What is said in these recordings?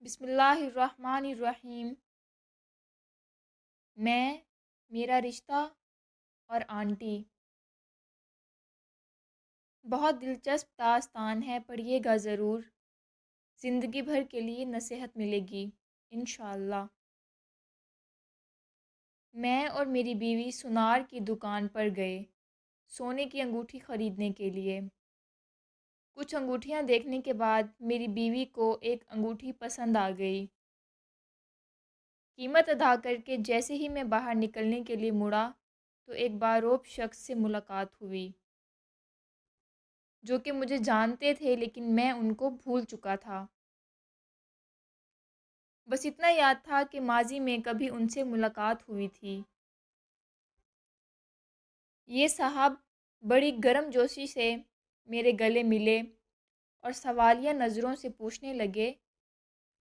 بسم اللہ الرحمن الرحیم۔ میں، میرا رشتہ اور آنٹی۔ بہت دلچسپ داستان ہے، پڑھیے گا ضرور۔ زندگی بھر کے لیے نصیحت ملے گی انشاءاللہ۔ میں اور میری بیوی سونار کی دکان پر گئے سونے کی انگوٹھی خریدنے کے لیے۔ کچھ انگوٹھیاں دیکھنے کے بعد میری بیوی کو ایک انگوٹھی پسند آ گئی۔ قیمت ادا کر کے جیسے ہی میں باہر نکلنے کے لیے مڑا تو ایک باروب شخص سے ملاقات ہوئی جو کہ مجھے جانتے تھے، لیکن میں ان کو بھول چکا تھا۔ بس اتنا یاد تھا کہ ماضی میں کبھی ان سے ملاقات ہوئی تھی۔ یہ صاحب بڑی گرم جوشی سے میرے گلے ملے اور سوالیہ نظروں سے پوچھنے لگے،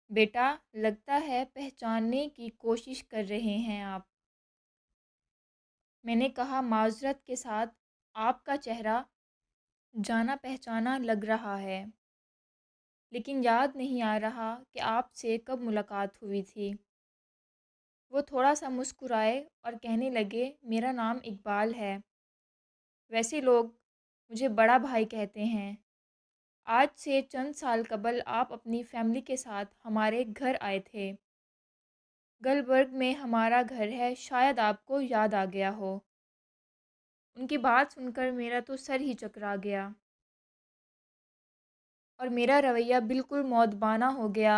بیٹا، لگتا ہے پہچاننے کی کوشش کر رہے ہیں آپ۔ میں نے کہا، معذرت کے ساتھ آپ کا چہرہ جانا پہچانا لگ رہا ہے، لیکن یاد نہیں آ رہا کہ آپ سے کب ملاقات ہوئی تھی۔ وہ تھوڑا سا مسکرائے اور کہنے لگے، میرا نام اقبال ہے، ویسے لوگ مجھے بڑا بھائی کہتے ہیں۔ آج سے چند سال قبل آپ اپنی فیملی کے ساتھ ہمارے گھر آئے تھے۔ گلبرگ میں ہمارا گھر ہے، شاید آپ کو یاد آ گیا ہو۔ ان کی بات سن کر میرا تو سر ہی چکرا گیا اور میرا رویہ بالکل مؤدبانہ ہو گیا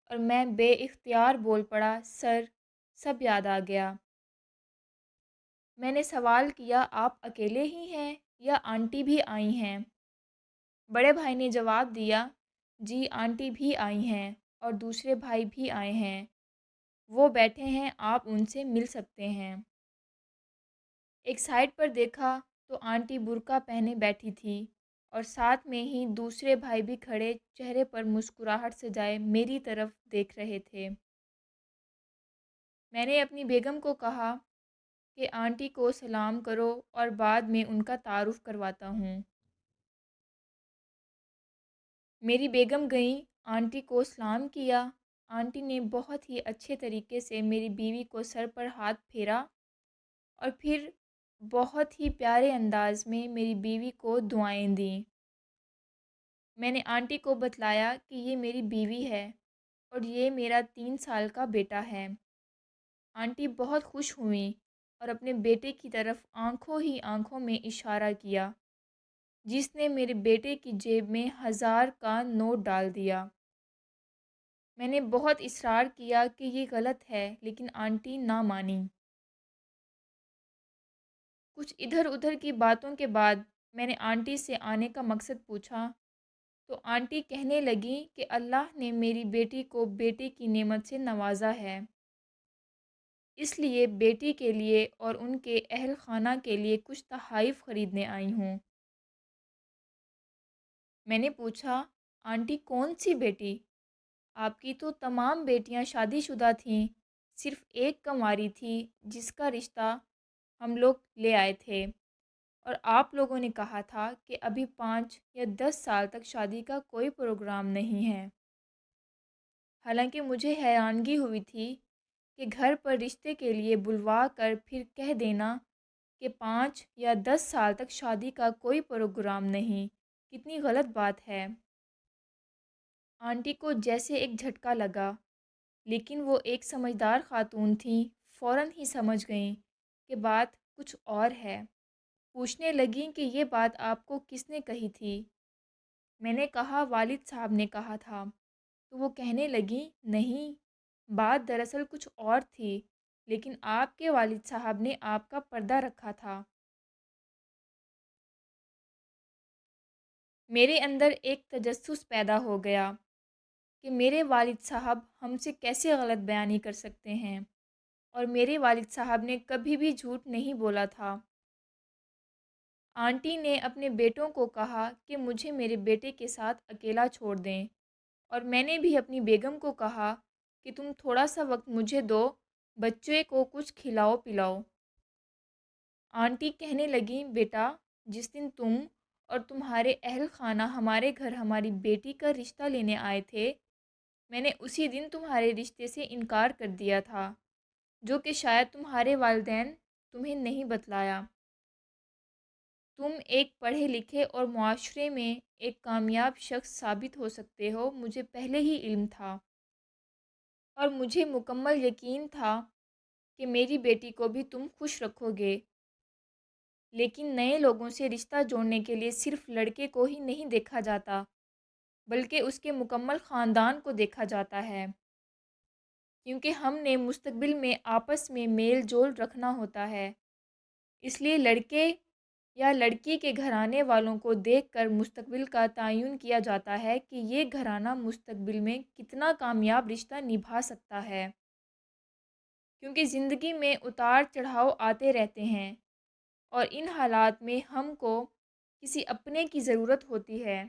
اور میں بے اختیار بول پڑا، سر، سب یاد آ گیا۔ میں نے سوال کیا، آپ اکیلے ہی ہیں یا آنٹی بھی آئی ہیں؟ بڑے بھائی نے جواب دیا، جی آنٹی بھی آئی ہیں اور دوسرے بھائی بھی آئے ہیں، وہ بیٹھے ہیں، آپ ان سے مل سکتے ہیں۔ ایک سائڈ پر دیکھا تو آنٹی برقع پہنے بیٹھی تھی اور ساتھ میں ہی دوسرے بھائی بھی کھڑے چہرے پر مسکراہٹ سجائے میری طرف دیکھ رہے تھے۔ میں نے اپنی بیگم کو کہا کہ آنٹی کو سلام کرو اور بعد میں ان کا تعارف کرواتا ہوں۔ میری بیگم گئیں، آنٹی کو سلام کیا۔ آنٹی نے بہت ہی اچھے طریقے سے میری بیوی کو سر پر ہاتھ پھیرا اور پھر بہت ہی پیارے انداز میں میری بیوی کو دعائیں دیں۔ میں نے آنٹی کو بتلایا کہ یہ میری بیوی ہے اور یہ میرا 3 سال کا بیٹا ہے۔ آنٹی بہت خوش ہوئیں اور اپنے بیٹے کی طرف آنکھوں ہی آنکھوں میں اشارہ کیا، جس نے میرے بیٹے کی جیب میں 1000 کا نوٹ ڈال دیا۔ میں نے بہت اصرار کیا کہ یہ غلط ہے، لیکن آنٹی نہ مانی۔ کچھ ادھر ادھر کی باتوں کے بعد میں نے آنٹی سے آنے کا مقصد پوچھا تو آنٹی کہنے لگیں کہ اللہ نے میری بیٹی کو بیٹے کی نعمت سے نوازا ہے، اس لیے بیٹی کے لیے اور ان کے اہل خانہ کے لیے کچھ تحائف خریدنے آئی ہوں۔ میں نے پوچھا، آنٹی کون سی بیٹی؟ آپ کی تو تمام بیٹیاں شادی شدہ تھیں، صرف ایک کنواری تھی جس کا رشتہ ہم لوگ لے آئے تھے، اور آپ لوگوں نے کہا تھا کہ ابھی 5 یا 10 سال تک شادی کا کوئی پروگرام نہیں ہے۔ حالانکہ مجھے حیرانگی ہوئی تھی کہ گھر پر رشتے کے لیے بلوا کر پھر کہہ دینا کہ 5 یا 10 سال تک شادی کا کوئی پروگرام نہیں، کتنی غلط بات ہے۔ آنٹی کو جیسے ایک جھٹکا لگا، لیکن وہ ایک سمجھدار خاتون تھیں، فوراً ہی سمجھ گئیں کہ بات کچھ اور ہے۔ پوچھنے لگیں کہ یہ بات آپ کو کس نے کہی تھی؟ میں نے کہا، والد صاحب نے کہا تھا۔ تو وہ کہنے لگیں، نہیں، بات دراصل کچھ اور تھی، لیکن آپ کے والد صاحب نے آپ کا پردہ رکھا تھا۔ میرے اندر ایک تجسس پیدا ہو گیا کہ میرے والد صاحب ہم سے کیسے غلط بیانی کر سکتے ہیں، اور میرے والد صاحب نے کبھی بھی جھوٹ نہیں بولا تھا۔ آنٹی نے اپنے بیٹوں کو کہا کہ مجھے میرے بیٹے کے ساتھ اکیلا چھوڑ دیں، اور میں نے بھی اپنی بیگم کو کہا کہ تم تھوڑا سا وقت مجھے دو، بچے کو کچھ کھلاؤ پلاؤ۔ آنٹی کہنے لگیں، بیٹا، جس دن تم اور تمہارے اہل خانہ ہمارے گھر ہماری بیٹی کا رشتہ لینے آئے تھے، میں نے اسی دن تمہارے رشتے سے انکار کر دیا تھا، جو کہ شاید تمہارے والدین تمہیں نہیں بتلایا۔ تم ایک پڑھے لکھے اور معاشرے میں ایک کامیاب شخص ثابت ہو سکتے ہو، مجھے پہلے ہی علم تھا، اور مجھے مکمل یقین تھا کہ میری بیٹی کو بھی تم خوش رکھو گے۔ لیکن نئے لوگوں سے رشتہ جوڑنے کے لیے صرف لڑکے کو ہی نہیں دیکھا جاتا، بلکہ اس کے مکمل خاندان کو دیکھا جاتا ہے، کیونکہ ہم نے مستقبل میں آپس میں میل جول رکھنا ہوتا ہے۔ اس لیے لڑکے یا لڑکی کے گھرانے والوں کو دیکھ کر مستقبل کا تعین کیا جاتا ہے کہ یہ گھرانہ مستقبل میں کتنا کامیاب رشتہ نبھا سکتا ہے، کیونکہ زندگی میں اتار چڑھاؤ آتے رہتے ہیں، اور ان حالات میں ہم کو کسی اپنے کی ضرورت ہوتی ہے۔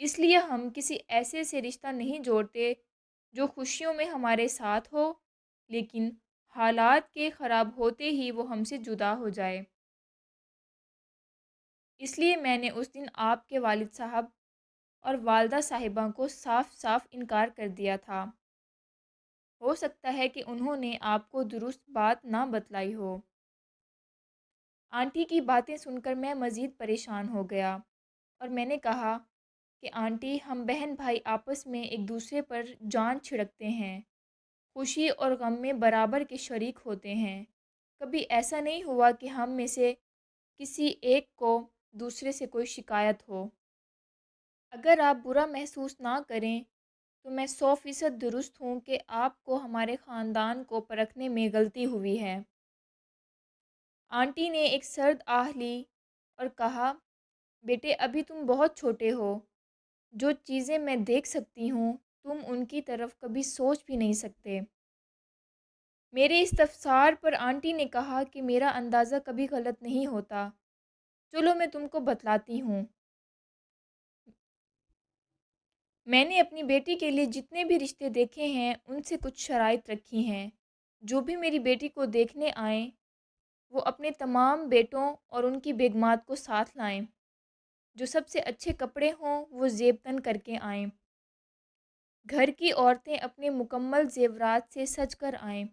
اس لیے ہم کسی ایسے سے رشتہ نہیں جوڑتے جو خوشیوں میں ہمارے ساتھ ہو، لیکن حالات کے خراب ہوتے ہی وہ ہم سے جدا ہو جائے۔ اس لیے میں نے اس دن آپ کے والد صاحب اور والدہ صاحبہ کو صاف صاف انکار کر دیا تھا۔ ہو سکتا ہے کہ انہوں نے آپ کو درست بات نہ بتلائی ہو۔ آنٹی کی باتیں سن کر میں مزید پریشان ہو گیا، اور میں نے کہا کہ آنٹی، ہم بہن بھائی آپس میں ایک دوسرے پر جان چھڑکتے ہیں، خوشی اور غم میں برابر کے شریک ہوتے ہیں۔ کبھی ایسا نہیں ہوا کہ ہم میں سے کسی ایک کو دوسرے سے کوئی شکایت ہو۔ اگر آپ برا محسوس نہ کریں تو میں 100% درست ہوں کہ آپ کو ہمارے خاندان کو پرکھنے میں غلطی ہوئی ہے۔ آنٹی نے ایک سرد آہ لی اور کہا، بیٹے، ابھی تم بہت چھوٹے ہو۔ جو چیزیں میں دیکھ سکتی ہوں تم ان کی طرف کبھی سوچ بھی نہیں سکتے۔ میرے استفسار پر آنٹی نے کہا کہ میرا اندازہ کبھی غلط نہیں ہوتا۔ چلو میں تم کو بتلاتی ہوں۔ میں نے اپنی بیٹی کے لیے جتنے بھی رشتے دیکھے ہیں ان سے کچھ شرائط رکھی ہیں۔ جو بھی میری بیٹی کو دیکھنے آئیں وہ اپنے تمام بیٹوں اور ان کی بیگمات کو ساتھ لائیں۔ جو سب سے اچھے کپڑے ہوں وہ زیب تن کر کے آئیں۔ گھر کی عورتیں اپنے مکمل زیورات سے سج کر آئیں۔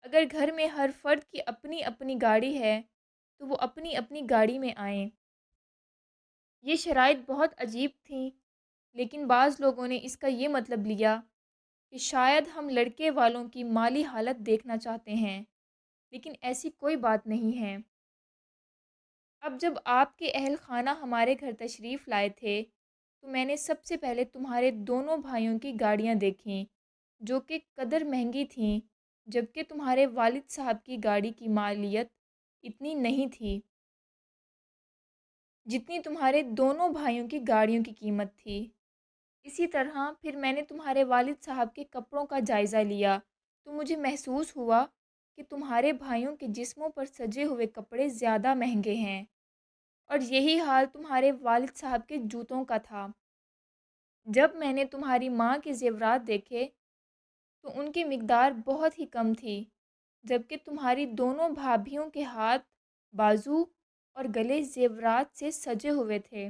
اگر گھر میں ہر فرد کی اپنی اپنی گاڑی ہے تو وہ اپنی اپنی گاڑی میں آئیں۔ یہ شرائط بہت عجیب تھیں، لیکن بعض لوگوں نے اس کا یہ مطلب لیا کہ شاید ہم لڑکے والوں کی مالی حالت دیکھنا چاہتے ہیں، لیکن ایسی کوئی بات نہیں ہے۔ اب جب آپ کے اہل خانہ ہمارے گھر تشریف لائے تھے تو میں نے سب سے پہلے تمہارے دونوں بھائیوں کی گاڑیاں دیکھیں، جو کہ قدر مہنگی تھیں، جبکہ تمہارے والد صاحب کی گاڑی کی مالیت اتنی نہیں تھی جتنی تمہارے دونوں بھائیوں کی گاڑیوں کی قیمت تھی۔ اسی طرح پھر میں نے تمہارے والد صاحب کے کپڑوں کا جائزہ لیا تو مجھے محسوس ہوا کہ تمہارے بھائیوں کے جسموں پر سجے ہوئے کپڑے زیادہ مہنگے ہیں، اور یہی حال تمہارے والد صاحب کے جوتوں کا تھا۔ جب میں نے تمہاری ماں کے زیورات دیکھے تو ان کی مقدار بہت ہی کم تھی، جبکہ تمہاری دونوں بھابھیوں کے ہاتھ، بازو اور گلے زیورات سے سجے ہوئے تھے۔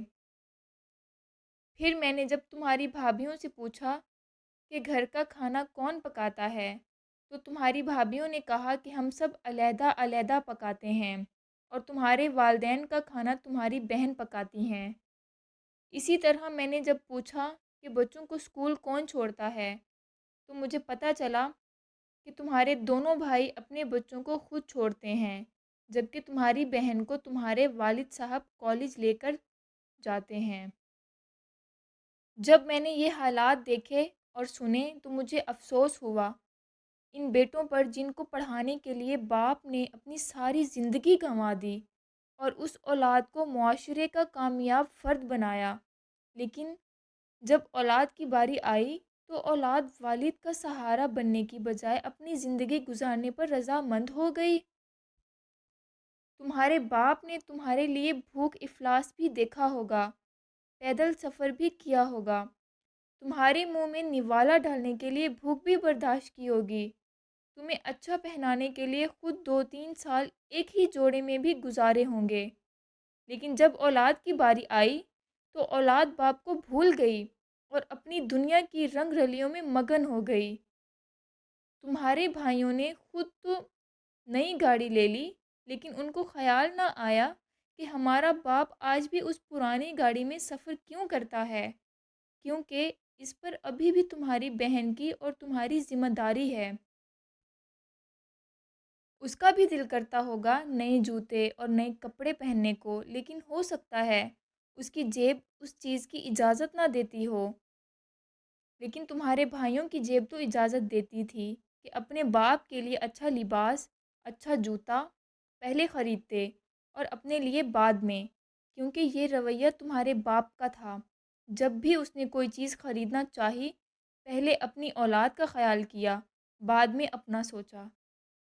پھر میں نے جب تمہاری بھابھیوں سے پوچھا کہ گھر کا کھانا کون پکاتا ہے تو تمہاری بھابھیوں نے کہا کہ ہم سب علیحدہ علیحدہ پکاتے ہیں، اور تمہارے والدین کا کھانا تمہاری بہن پکاتی ہیں۔ اسی طرح میں نے جب پوچھا کہ بچوں کو اسکول کون چھوڑتا ہے تو مجھے پتہ چلا کہ تمہارے دونوں بھائی اپنے بچوں کو خود چھوڑتے ہیں، جبکہ تمہاری بہن کو تمہارے والد صاحب کالج لے کر جاتے ہیں۔ جب میں نے یہ حالات دیکھے اور سنے تو مجھے افسوس ہوا ان بیٹوں پر جن کو پڑھانے کے لیے باپ نے اپنی ساری زندگی گنوا دی اور اس اولاد کو معاشرے کا کامیاب فرد بنایا، لیکن جب اولاد کی باری آئی تو اولاد والد کا سہارا بننے کی بجائے اپنی زندگی گزارنے پر رضامند ہو گئی۔ تمہارے باپ نے تمہارے لیے بھوک افلاس بھی دیکھا ہوگا، پیدل سفر بھی کیا ہوگا، تمہارے منہ میں نوالا ڈالنے کے لیے بھوک بھی برداشت کی ہوگی، تمہیں اچھا پہنانے کے لیے خود 2-3 سال ایک ہی جوڑے میں بھی گزارے ہوں گے، لیکن جب اولاد کی باری آئی تو اولاد باپ کو بھول گئی اور اپنی دنیا کی رنگ رلیوں میں مگن ہو گئی۔ تمہارے بھائیوں نے خود تو نئی گاڑی لے لی، لیکن ان کو خیال نہ آیا کہ ہمارا باپ آج بھی اس پرانی گاڑی میں سفر کیوں کرتا ہے، کیونکہ اس پر ابھی بھی تمہاری بہن کی اور تمہاری ذمہ داری ہے۔ اس کا بھی دل کرتا ہوگا نئے جوتے اور نئے کپڑے پہننے کو، لیکن ہو سکتا ہے اس کی جیب اس چیز کی اجازت نہ دیتی ہو۔ لیکن تمہارے بھائیوں کی جیب تو اجازت دیتی تھی کہ اپنے باپ کے لیے اچھا لباس، اچھا جوتا پہلے خریدتے اور اپنے لیے بعد میں، کیونکہ یہ رویہ تمہارے باپ کا تھا۔ جب بھی اس نے کوئی چیز خریدنا چاہی، پہلے اپنی اولاد کا خیال کیا، بعد میں اپنا سوچا۔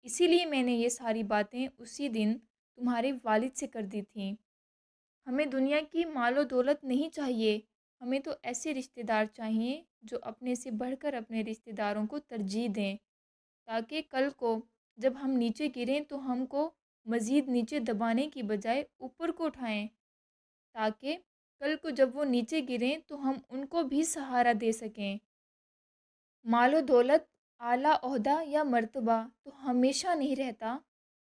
اسی لیے میں نے یہ ساری باتیں اسی دن تمہارے والد سے کر دی تھیں۔ ہمیں دنیا کی مال و دولت نہیں چاہیے، ہمیں تو ایسے رشتہ دار چاہیے جو اپنے سے بڑھ کر اپنے رشتہ داروں کو ترجیح دیں، تاکہ کل کو جب ہم نیچے گریں تو ہم کو مزید نیچے دبانے کی بجائے اوپر کو اٹھائیں، تاکہ کل کو جب وہ نیچے گریں تو ہم ان کو بھی سہارا دے سکیں۔ مال و دولت، اعلیٰ عہدہ یا مرتبہ تو ہمیشہ نہیں رہتا،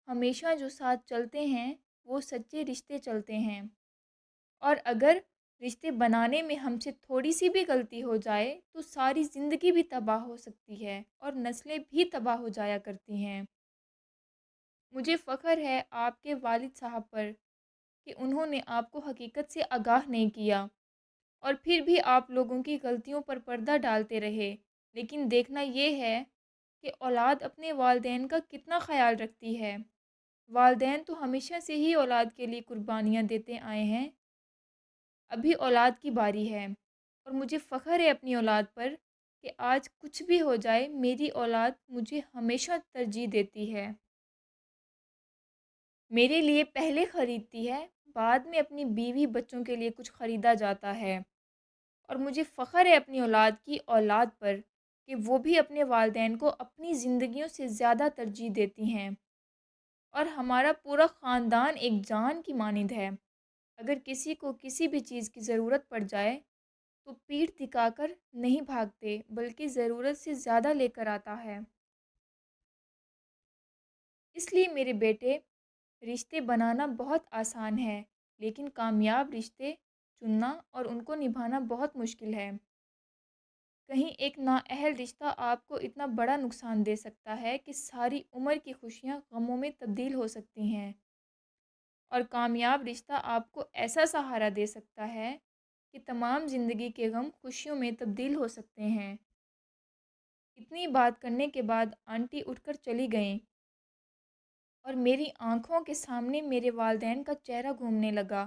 ہمیشہ جو ساتھ چلتے ہیں وہ سچے رشتے چلتے ہیں۔ اور اگر رشتے بنانے میں ہم سے تھوڑی سی بھی غلطی ہو جائے تو ساری زندگی بھی تباہ ہو سکتی ہے اور نسلیں بھی تباہ ہو جایا کرتی ہیں۔ مجھے فخر ہے آپ کے والد صاحب پر کہ انہوں نے آپ کو حقیقت سے آگاہ نہیں کیا، اور پھر بھی آپ لوگوں کی غلطیوں پر پردہ ڈالتے رہے۔ لیکن دیکھنا یہ ہے کہ اولاد اپنے والدین کا کتنا خیال رکھتی ہے۔ والدین تو ہمیشہ سے ہی اولاد کے لیے قربانیاں دیتے آئے ہیں، ابھی اولاد کی باری ہے، اور مجھے فخر ہے اپنی اولاد پر کہ آج کچھ بھی ہو جائے میری اولاد مجھے ہمیشہ ترجیح دیتی ہے، میرے لیے پہلے خریدتی ہے، بعد میں اپنی بیوی بچوں کے لیے کچھ خریدا جاتا ہے۔ اور مجھے فخر ہے اپنی اولاد پر کہ وہ بھی اپنے والدین کو اپنی زندگیوں سے زیادہ ترجیح دیتی ہیں، اور ہمارا پورا خاندان ایک جان کی مانند ہے۔ اگر کسی کو کسی بھی چیز کی ضرورت پڑ جائے تو پیٹھ دکھا کر نہیں بھاگتے، بلکہ ضرورت سے زیادہ لے کر آتا ہے۔ اس لیے میرے بیٹے، رشتے بنانا بہت آسان ہے، لیکن کامیاب رشتے چننا اور ان کو نبھانا بہت مشکل ہے۔ کہیں ایک نااہل رشتہ آپ کو اتنا بڑا نقصان دے سکتا ہے کہ ساری عمر کی خوشیاں غموں میں تبدیل ہو سکتی ہیں، اور کامیاب رشتہ آپ کو ایسا سہارا دے سکتا ہے کہ تمام زندگی کے غم خوشیوں میں تبدیل ہو سکتے ہیں۔ اتنی بات کرنے کے بعد آنٹی اٹھ کر چلی گئیں، اور میری آنکھوں کے سامنے میرے والدین کا چہرہ گھومنے لگا۔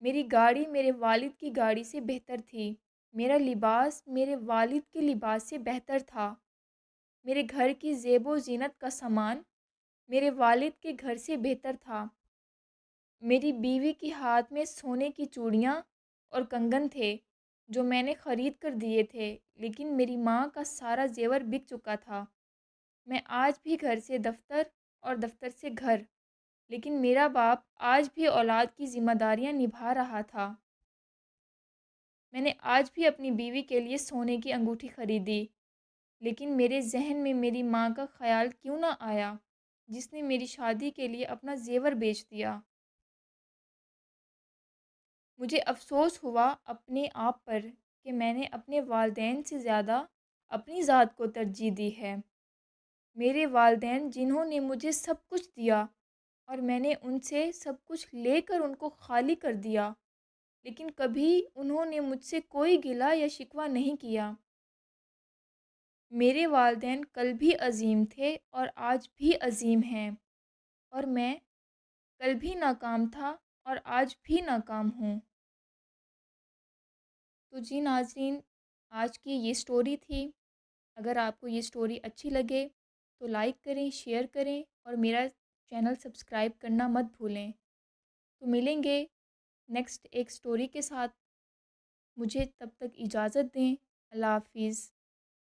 میری گاڑی میرے والد کی گاڑی سے بہتر تھی، میرا لباس میرے والد کے لباس سے بہتر تھا، میرے گھر کی زیب و زینت کا سامان میرے والد کے گھر سے بہتر تھا، میری بیوی کے ہاتھ میں سونے کی چوڑیاں اور کنگن تھے جو میں نے خرید کر دیے تھے، لیکن میری ماں کا سارا زیور بک چکا تھا۔ میں آج بھی گھر سے دفتر اور دفتر سے گھر، لیکن میرا باپ آج بھی اولاد کی ذمہ داریاں نبھا رہا تھا۔ میں نے آج بھی اپنی بیوی کے لیے سونے کی انگوٹھی خریدی، لیکن میرے ذہن میں میری ماں کا خیال کیوں نہ آیا جس نے میری شادی کے لیے اپنا زیور بیچ دیا۔ مجھے افسوس ہوا اپنے آپ پر کہ میں نے اپنے والدین سے زیادہ اپنی ذات کو ترجیح دی ہے۔ میرے والدین جنہوں نے مجھے سب کچھ دیا اور میں نے ان سے سب کچھ لے کر ان کو خالی کر دیا، لیکن کبھی انہوں نے مجھ سے کوئی گلہ یا شکوہ نہیں کیا۔ میرے والدین کل بھی عظیم تھے اور آج بھی عظیم ہیں، اور میں کل بھی ناکام تھا اور آج بھی ناکام ہوں۔ تو جی ناظرین، آج کی یہ سٹوری تھی۔ اگر آپ کو یہ سٹوری اچھی لگے تو لائک کریں، شیئر کریں، اور میرا چینل سبسکرائب کرنا مت بھولیں۔ تو ملیں گے نیکسٹ ایک سٹوری کے ساتھ۔ مجھے تب تک اجازت دیں۔ اللہ حافظ۔